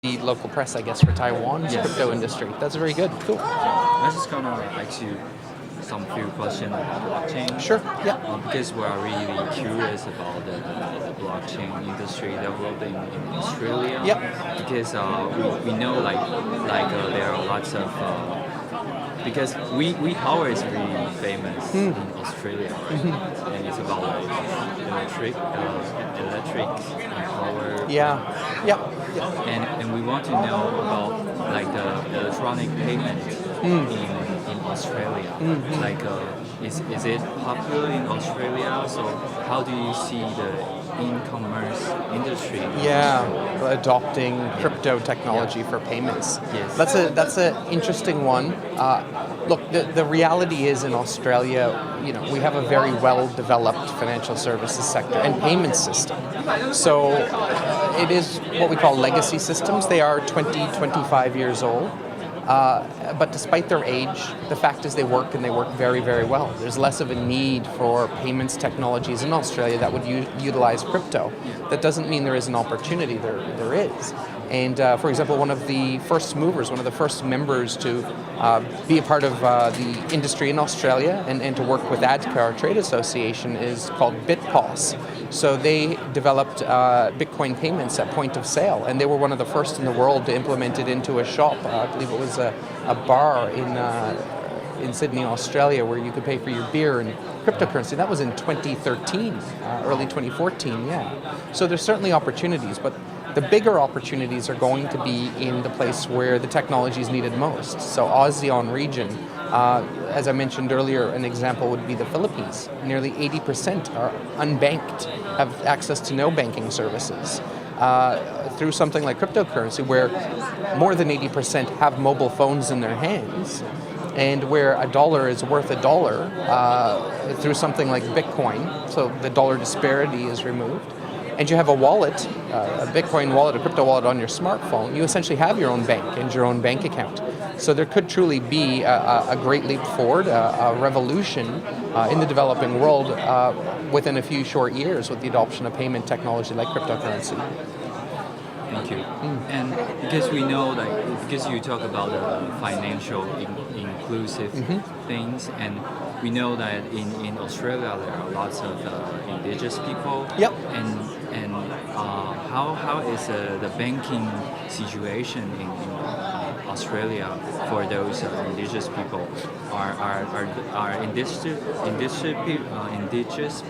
the local press, I guess, for Taiwan's crypto industry. That's very good. Cool. I just gonna ask you some few questions about blockchain. Sure. Yeah. Because we are really curious about the blockchain industry developing in Australia. Yep. Because we know there are lots of because Power is really famous in Australia, right? And it's about electric power. Yeah. And we want to know about the electronic payment in Australia. Is it popular in Australia? So how do you see the e-commerce industry? Adopting crypto technology for payments. Yes. That's an interesting one. Look, the reality is in Australia, we have a very well-developed financial services sector and payment system. So it is what we call legacy systems. They are 20, 25 years old. But despite their age, the fact is they work and they work very, very well. There's less of a need for payments technologies in Australia that would utilize crypto. That doesn't mean there is an opportunity. There is. And for example, one of the first movers, one of the first members to be a part of the industry in Australia and to work with ADCA, our trade association, is called BitPOS. So they developed Bitcoin payments at point of sale, and they were one of the first in the world to implement it into a shop. I believe it was a bar in Sydney, Australia, where you could pay for your beer in cryptocurrency. That was in 2013, early 2014, So there's certainly opportunities, but the bigger opportunities are going to be in the place where the technology is needed most. So ASEAN region, as I mentioned earlier, an example would be the Philippines. Nearly 80% are unbanked, have access to no banking services. Through something like cryptocurrency, where more than 80% have mobile phones in their hands, and where a dollar is worth a dollar through something like Bitcoin, so the dollar disparity is removed, and you have a wallet, a Bitcoin wallet, a crypto wallet on your smartphone, you essentially have your own bank and your own bank account. So there could truly be a great leap forward, a revolution in the developing world within a few short years with the adoption of payment technology like cryptocurrency. Thank you. And because we know because you talk about financial inclusive things, and we know that in Australia there are lots of indigenous people. Yep. And how is the banking situation in Australia for those indigenous people? Are indigenous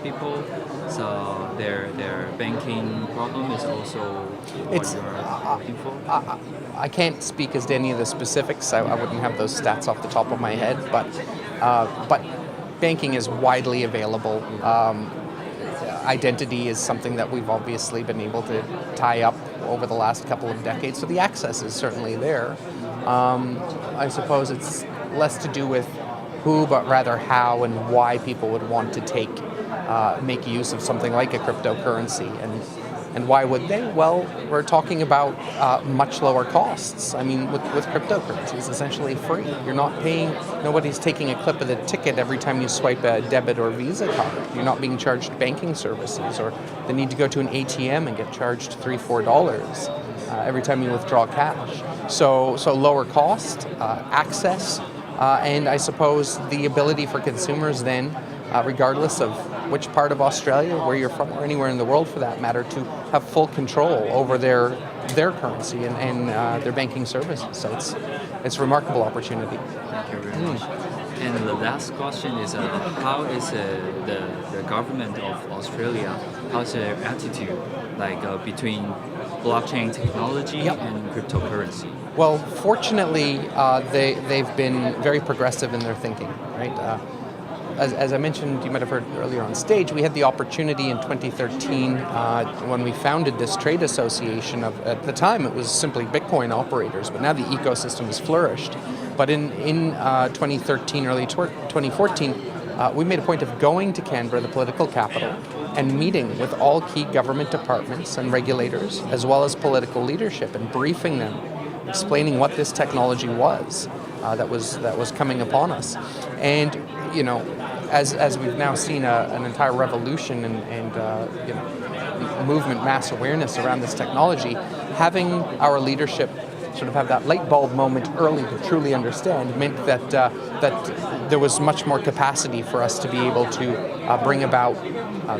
people, so their banking problem is also what you're looking for? I can't speak as to any of the specifics. I wouldn't have those stats off the top of my head, but banking is widely available. Identity is something that we've obviously been able to tie up over the last couple of decades, so the access is certainly there. I suppose it's less to do with who, but rather how and why people would want to make use of something like a cryptocurrency. And why would they? Well, we're talking about much lower costs. I mean, with cryptocurrency, it's essentially free. You're not paying, nobody's taking a clip of the ticket every time you swipe a debit or Visa card. You're not being charged banking services, or the need to go to an ATM and get charged $3-4 every time you withdraw cash. So lower cost, access, and I suppose the ability for consumers then, regardless of which part of Australia, where you're from, or anywhere in the world for that matter, to have full control over their currency and their banking services. So it's a remarkable opportunity. Thank you very much. And the last question is, how is the government of Australia, how's their attitude between blockchain technology and cryptocurrency? Well, fortunately, they've been very progressive in their thinking, right? As I mentioned, you might have heard earlier on stage, we had the opportunity in 2013 when we founded this trade association. At the time, it was simply Bitcoin operators, but now the ecosystem has flourished. But in 2013, early 2014, we made a point of going to Canberra, the political capital, and meeting with all key government departments and regulators, as well as political leadership, and briefing them, explaining what this technology was that was coming upon us. And as we've now seen an entire revolution and movement, mass awareness around this technology, having our leadership sort of have that light bulb moment early to truly understand meant that there was much more capacity for us to be able to bring about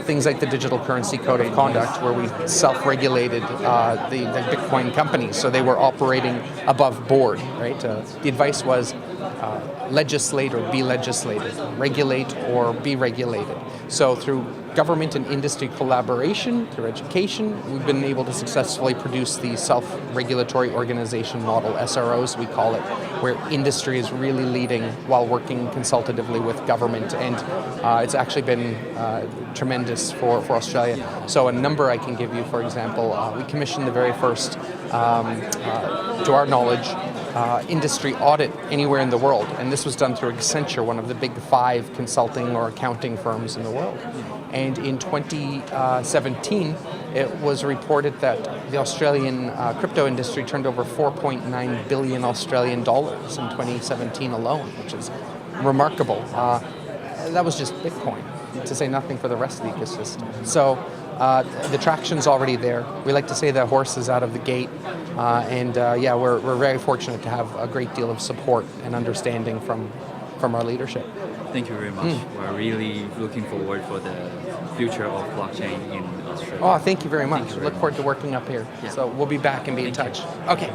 things like the Digital Currency Code of Conduct, where we self-regulated the Bitcoin companies, so they were operating above board, right? The advice was legislate or be legislated, regulate or be regulated. So through government and industry collaboration, through education, we've been able to successfully produce the self-regulatory organization model, SROs we call it, where industry is really leading while working consultatively with government, and it's actually been tremendous for Australia. So a number I can give you, for example, we commissioned the very first, to our knowledge, industry audit anywhere in the world, and this was done through Accenture, one of the big 5 consulting or accounting firms in the world. And in 2017, it was reported that the Australian crypto industry turned over 4.9 billion Australian dollars in 2017 alone, which is remarkable. That was just Bitcoin, to say nothing for the rest of the ecosystem. So the traction's already there. We like to say the horse is out of the gate, and we're very fortunate to have a great deal of support and understanding from our leadership. Thank you very much. We're really looking forward for the future of blockchain in Australia. Oh, thank you very much. Look forward to working up here. Yeah. So we'll be back and be in touch. Okay.